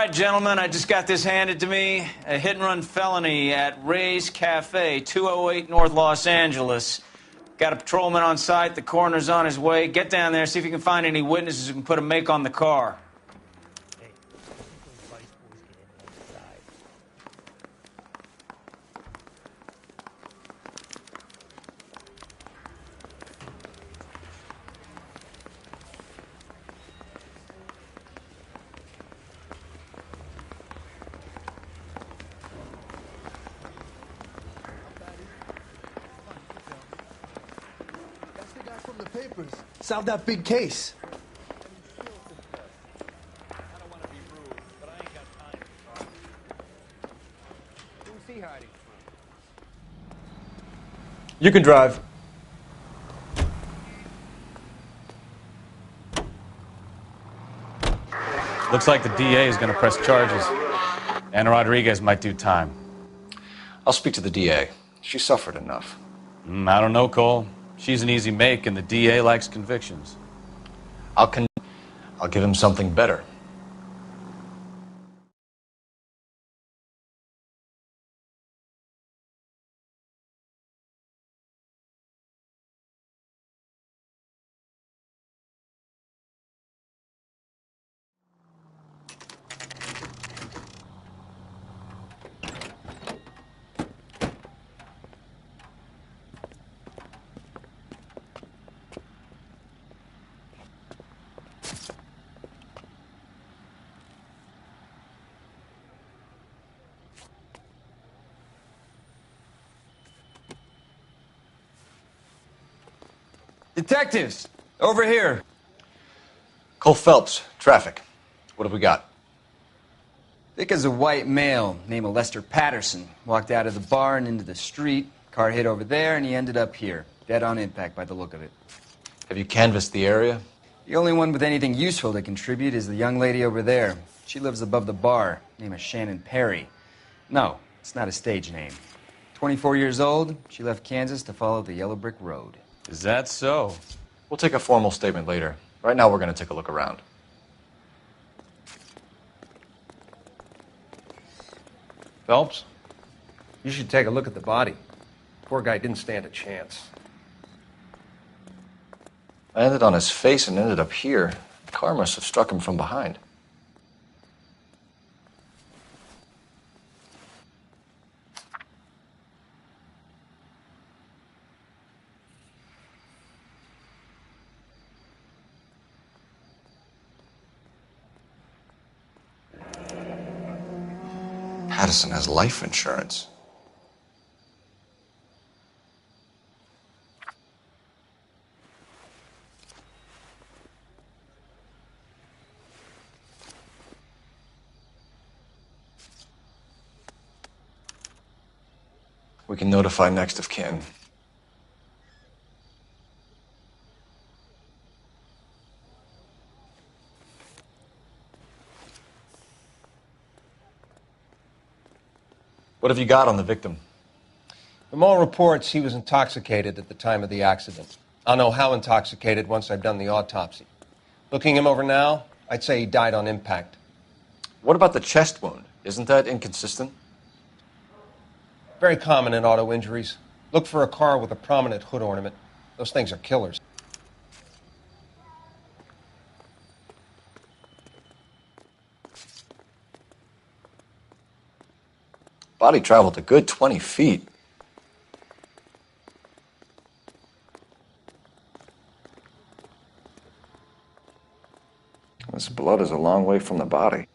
right, gentlemen, I just got this handed to me. A hit-and-run felony at Ray's Cafe, 208 North Los Angeles. Got a patrolman on site. The coroner's on his way. Get down there, see if you can find any witnesses who can put a make on the car. From the papers. Solve that big case. I don't want to be rude, but I ain't got time for talk. Who's he hiding from? You can drive. Looks like the DA is going to press charges. Anna Rodriguez might do time. I'll speak to the DA. She suffered enough. I don't know, Cole. She's an easy make, and the DA likes convictions. I'll give him something better. Detectives, over here. Cole Phelps, traffic. What have we got? Thick as a white male, name of Lester Patterson. Walked out of the bar and into the street. Car hit over there, and he ended up here. Dead on impact by the look of it. Have you canvassed the area? The only one with anything useful to contribute is the young lady over there. She lives above the bar. Name of Shannon Perry. No, it's not a stage name. 24 years old, she left Kansas to follow the Yellow Brick Road. Is that so? We'll take a formal statement later. Right now, we're going to take a look around. Phelps, you should take a look at the body. Poor guy didn't stand a chance. I landed on his face and ended up here. The car must have struck him from behind. Patterson has life insurance. We can notify next of kin. What have you got on the victim? From all reports, he was intoxicated at the time of the accident. I'll know how intoxicated once I've done the autopsy. Looking him over now, I'd say he died on impact. What about the chest wound? Isn't that inconsistent? Very common in auto injuries. Look for a car with a prominent hood ornament. Those things are killers. Body traveled a good 20 feet. This blood is a long way from the body.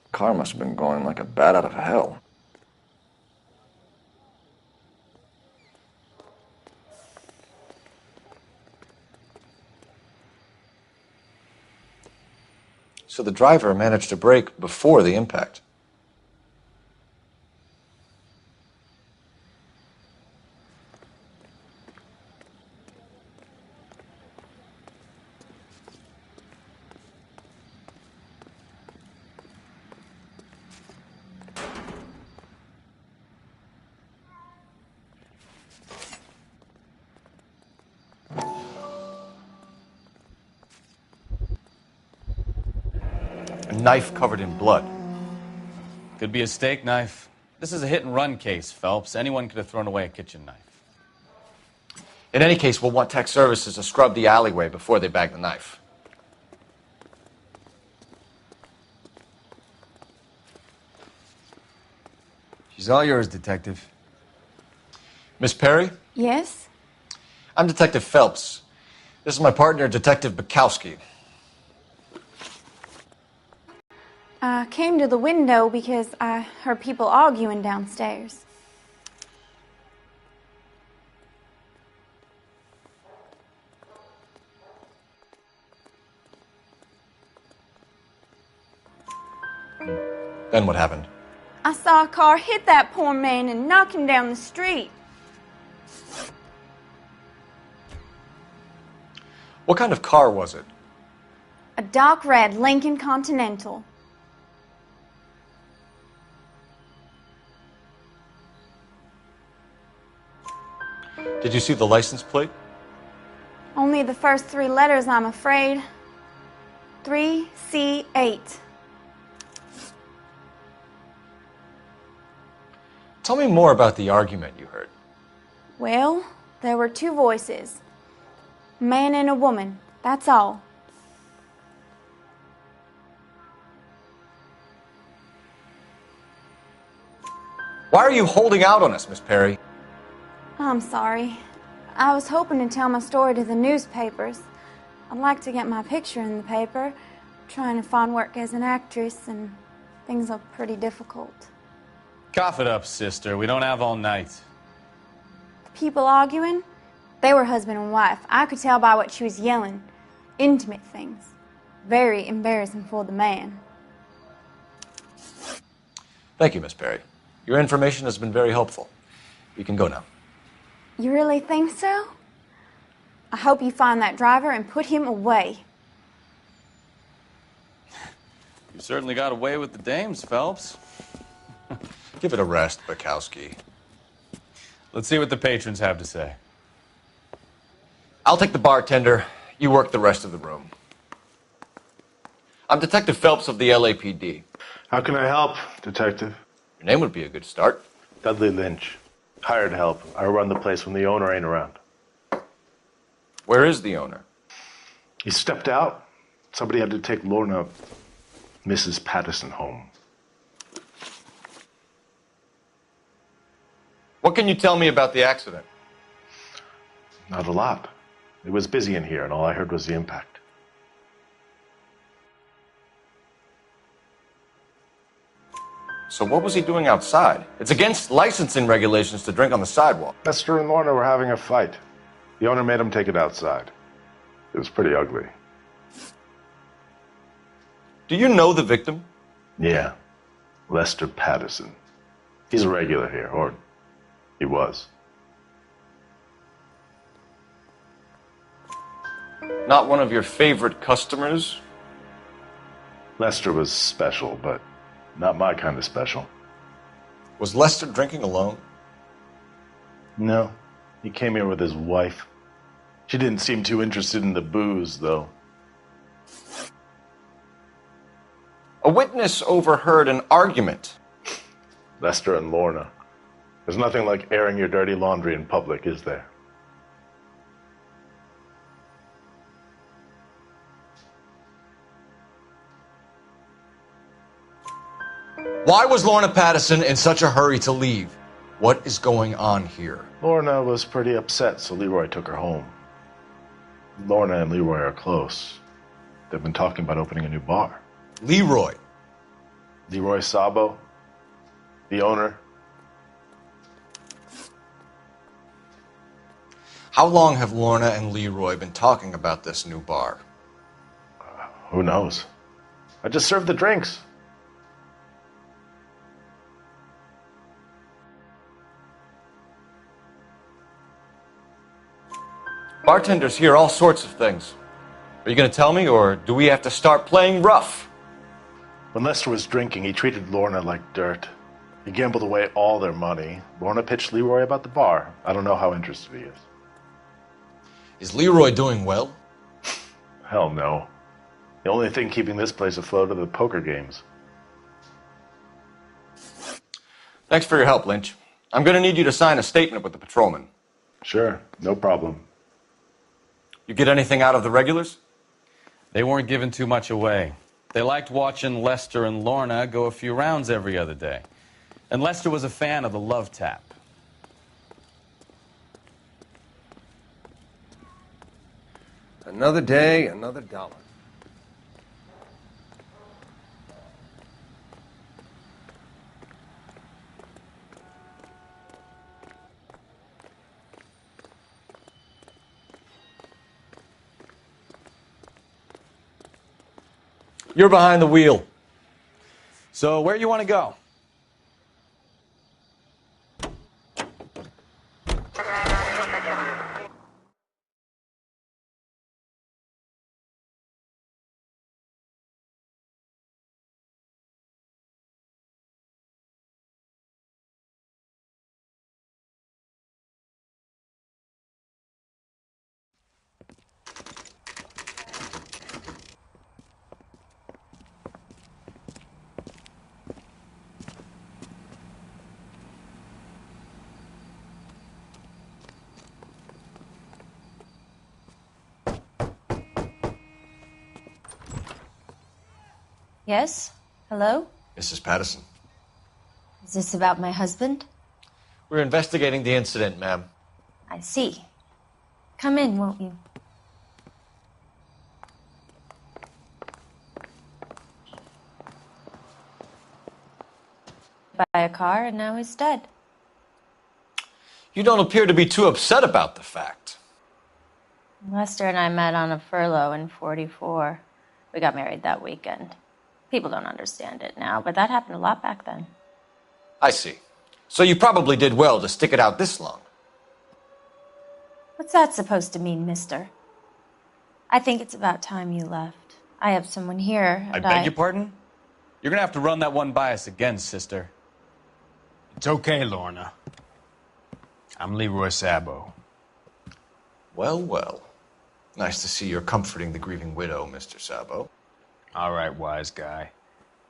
The car must have been going like a bat out of hell. So the driver managed to brake before the impact. A knife covered in blood. Could be a steak knife. This is a hit-and-run case, Phelps. Anyone could have thrown away a kitchen knife. In any case, we'll want tech services to scrub the alleyway before they bag the knife. She's all yours, Detective. Miss Perry? Yes? I'm Detective Phelps. This is my partner, Detective Bukowski. I came to the window because I heard people arguing downstairs. Then what happened? I saw a car hit that poor man and knock him down the street. What kind of car was it? A dark red Lincoln Continental. Did you see the license plate? Only the first 3 letters, I'm afraid. 3C8. Tell me more about the argument you heard. Well, there were 2 voices. A man and a woman, that's all. Why are you holding out on us, Miss Perry? I'm sorry. I was hoping to tell my story to the newspapers. I'd like to get my picture in the paper. Trying to find work as an actress, and things are pretty difficult. Cough it up, sister. We don't have all night. The people arguing, they were husband and wife. I could tell by what she was yelling. Intimate things. Very embarrassing for the man. Thank you, Miss Perry. Your information has been very helpful. You can go now. You really think so? I hope you find that driver and put him away. You certainly got away with the dames, Phelps. Give it a rest, Bukowski. Let's see what the patrons have to say. I'll take the bartender. You work the rest of the room. I'm Detective Phelps of the LAPD. How can I help, Detective? Your name would be a good start. Dudley Lynch. Hired help. I run the place when the owner ain't around. Where is the owner? He stepped out. Somebody had to take Lorna, Mrs. Patterson, home. What can you tell me about the accident? Not a lot. It was busy in here, and all I heard was the impact. So what was he doing outside? It's against licensing regulations to drink on the sidewalk. Lester and Lorna were having a fight. The owner made him take it outside. It was pretty ugly. Do you know the victim? Yeah. Lester Patterson. He's a regular here, or he was. Not one of your favorite customers? Lester was special, but not my kind of special. Was Lester drinking alone? No. He came here with his wife. She didn't seem too interested in the booze, though. A witness overheard an argument. Lester and Lorna. There's nothing like airing your dirty laundry in public, is there? Why was Lorna Patterson in such a hurry to leave? What is going on here? Lorna was pretty upset, so Leroy took her home. Lorna and Leroy are close. They've been talking about opening a new bar. Leroy. Leroy Sabo, the owner. How long have Lorna and Leroy been talking about this new bar? Who knows? I just served the drinks. Bartenders hear all sorts of things. Are you going to tell me, or do we have to start playing rough? When Lester was drinking, he treated Lorna like dirt. He gambled away all their money. Lorna pitched Leroy about the bar. I don't know how interested he is. Is Leroy doing well? Hell no. The only thing keeping this place afloat are the poker games. Thanks for your help, Lynch. I'm going to need you to sign a statement with the patrolman. Sure, no problem. You get anything out of the regulars? They weren't giving too much away. They liked watching Lester and Lorna go a few rounds every other day. And Lester was a fan of the love tap. Another day, another dollar. You're behind the wheel. So where you want to go? Yes? Hello? Mrs. Patterson. Is this about my husband? We're investigating the incident, ma'am. I see. Come in, won't you? By a car, and now he's dead. You don't appear to be too upset about the fact. Lester and I met on a furlough in '44. We got married that weekend. People don't understand it now, but that happened a lot back then. I see. So you probably did well to stick it out this long. What's that supposed to mean, mister? I think it's about time you left. I have someone here, I and beg your pardon? You're going to have to run that one by us again, sister. It's okay, Lorna. I'm Leroy Sabo. Well, well. Nice to see you're comforting the grieving widow, Mr. Sabo. All right, wise guy.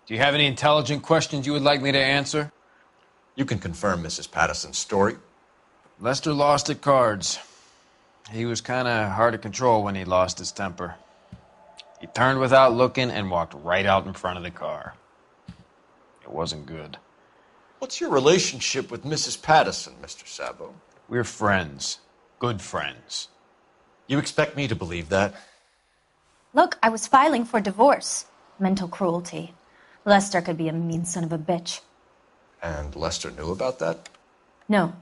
Do you have any intelligent questions you would like me to answer? You can confirm Mrs. Patterson's story. Lester lost at cards. He was kind of hard to control when he lost his temper. He turned without looking and walked right out in front of the car. It wasn't good. What's your relationship with Mrs. Patterson, Mr. Sabo? We're friends. Good friends. You expect me to believe that? Look, I was filing for divorce. Mental cruelty. Lester could be a mean son of a bitch. And Lester knew about that? No,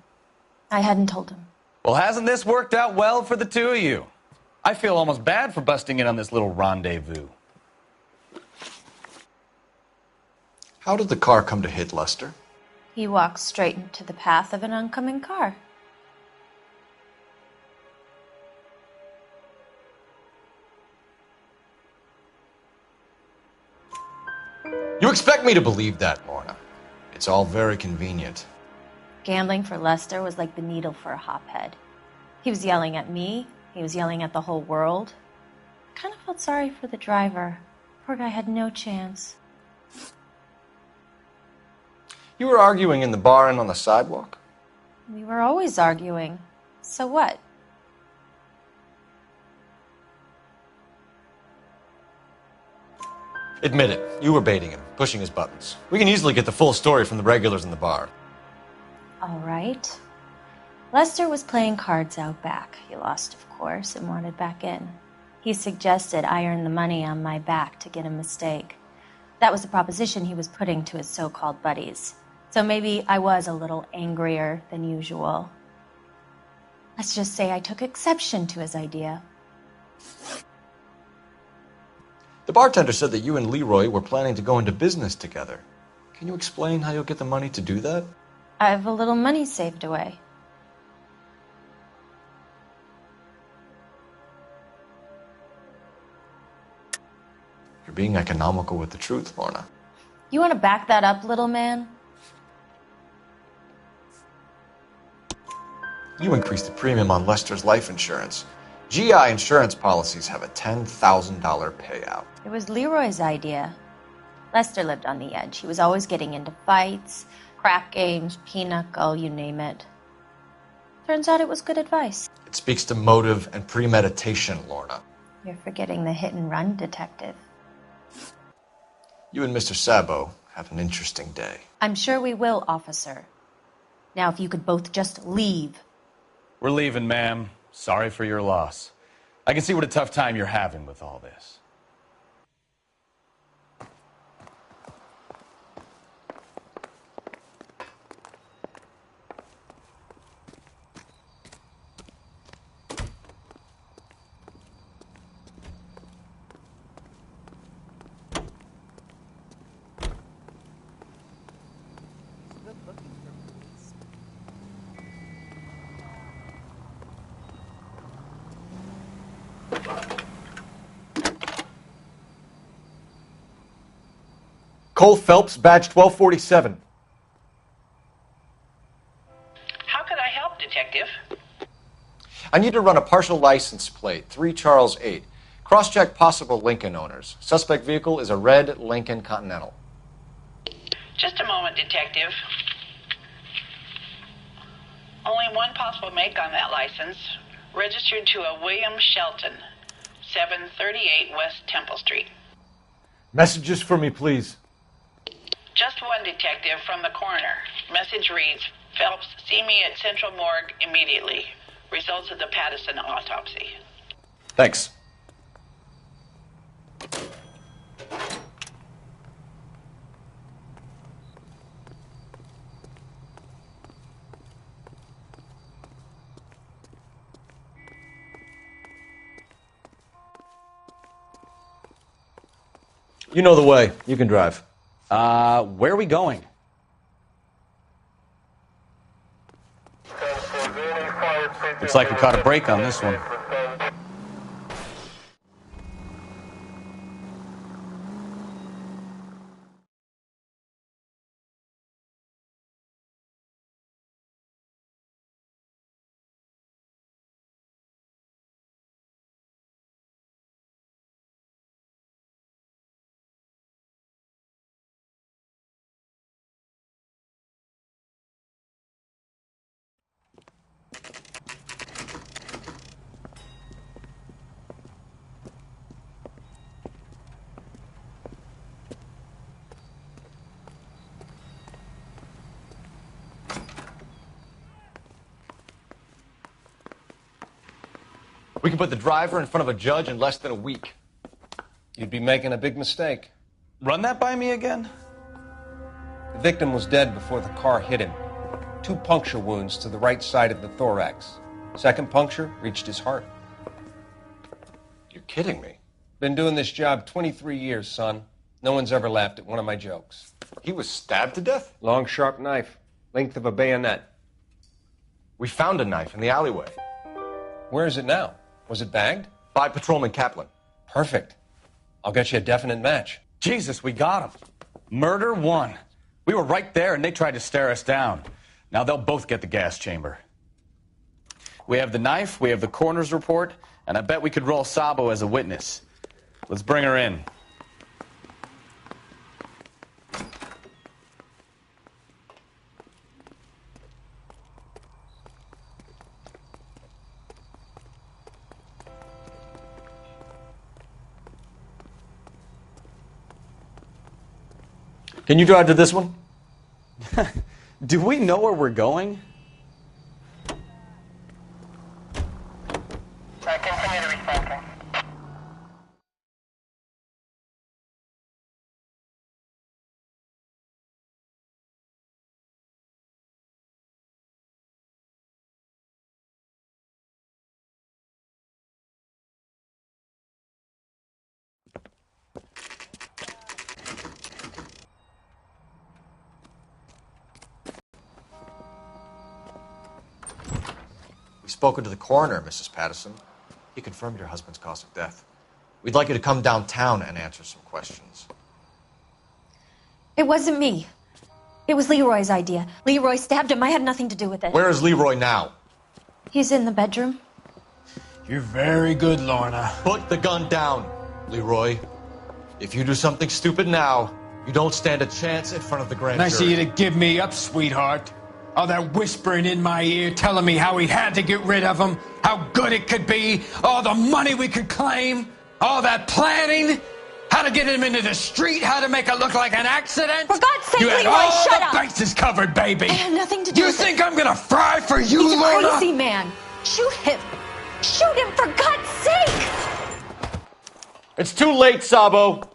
I hadn't told him. Well, hasn't this worked out well for the two of you? I feel almost bad for busting in on this little rendezvous. How did the car come to hit Lester? He walked straight into the path of an oncoming car. You expect me to believe that, Lorna. It's all very convenient. Gambling for Lester was like the needle for a hophead. He was yelling at me. He was yelling at the whole world. I kind of felt sorry for the driver. Poor guy had no chance. You were arguing in the bar and on the sidewalk? We were always arguing. So what? Admit it, you were baiting him, pushing his buttons. We can easily get the full story from the regulars in the bar. All right. Lester was playing cards out back. He lost, of course, and wanted back in. He suggested I earn the money on my back to get a mistake. That was the proposition he was putting to his so-called buddies. So maybe I was a little angrier than usual. Let's just say I took exception to his idea. The bartender said that you and Leroy were planning to go into business together. Can you explain how you'll get the money to do that? I have a little money saved away. You're being economical with the truth, Lorna. You want to back that up, little man? You increased the premium on Lester's life insurance. GI insurance policies have a $10,000 payout. It was Leroy's idea. Lester lived on the edge. He was always getting into fights. Crack games, pinochle, you name it. Turns out it was good advice. It speaks to motive and premeditation, Lorna. You're forgetting the hit-and-run detective. You and Mr. Sabo have an interesting day. I'm sure we will, officer. Now, if you could both just leave. We're leaving, ma'am. Sorry for your loss. I can see what a tough time you're having with all this. Cole Phelps, badge 1247. How could I help, Detective? I need to run a partial license plate, 3 Charles 8. Cross-check possible Lincoln owners. Suspect vehicle is a red Lincoln Continental. Just a moment, Detective. Only one possible make on that license. Registered to a William Shelton, 738 West Temple Street. Messages for me, please. Just one, Detective, from the coroner. Message reads, Phelps, see me at Central Morgue immediately. Results of the Pattison autopsy. Thanks. You know the way. You can drive. Where are we going? Looks like we caught a break on this one. We can put the driver in front of a judge in less than a week. You'd be making a big mistake. Run that by me again? The victim was dead before the car hit him. 2 puncture wounds to the right side of the thorax. Second puncture reached his heart. You're kidding me. Been doing this job 23 years, son. No one's ever laughed at one of my jokes. He was stabbed to death? Long, sharp knife. Length of a bayonet. We found a knife in the alleyway. Where is it now? Was it bagged? By Patrolman Kaplan. Perfect. I'll get you a definite match. Jesus, we got him. Murder 1. We were right there and they tried to stare us down. Now they'll both get the gas chamber. We have the knife, we have the coroner's report, and I bet we could roll Sabo as a witness. Let's bring her in. Can you drive to this one? Do we know where we're going? Continue to respond. We've spoken to the coroner, Mrs. Pattison. He confirmed your husband's cause of death. We'd like you to come downtown and answer some questions. It wasn't me. It was Leroy's idea. Leroy stabbed him. I had nothing to do with it. Where is Leroy now? He's in the bedroom. You're very good, Lorna. Put the gun down, Leroy. If you do something stupid now, You don't stand a chance in front of the grand Nice of jury. you to give me up, sweetheart. All that whispering in my ear, telling me how we had to get rid of him, how good it could be, all the money we could claim, all that planning, how to get him into the street, how to make it look like an accident. For God's sake, you had Leroy, all shut the up. bases covered, baby. I have nothing to do You with think it. I'm gonna fry for you, He's a Lorna? crazy man. Shoot him. Shoot him, for God's sake. It's too late, Sabo.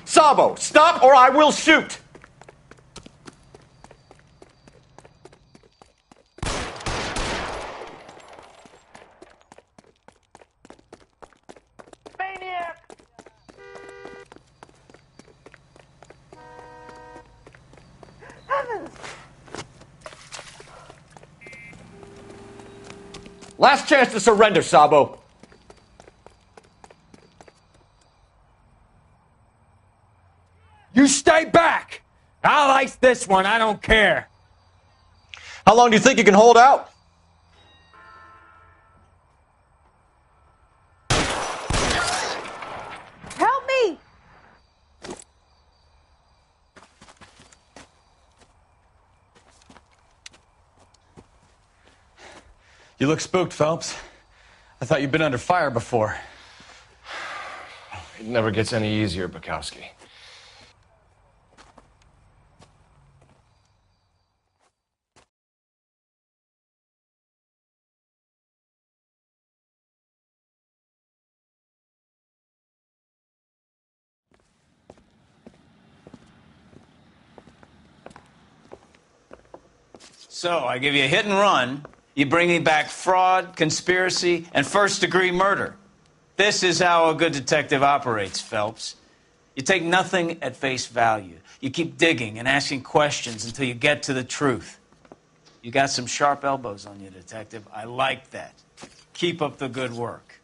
Sabo, stop or I will shoot! Maniac! Heavens! Last chance to surrender, Sabo. You stay back. I'll ice this one. I don't care. How long do you think you can hold out? Help me! You look spooked, Phelps. I thought you'd been under fire before. It never gets any easier, Bukowski. So, I give you a hit and run. You bring me back fraud, conspiracy, and first-degree murder. This is how a good detective operates, Phelps. You take nothing at face value. You keep digging and asking questions until you get to the truth. You got some sharp elbows on you, detective. I like that. Keep up the good work.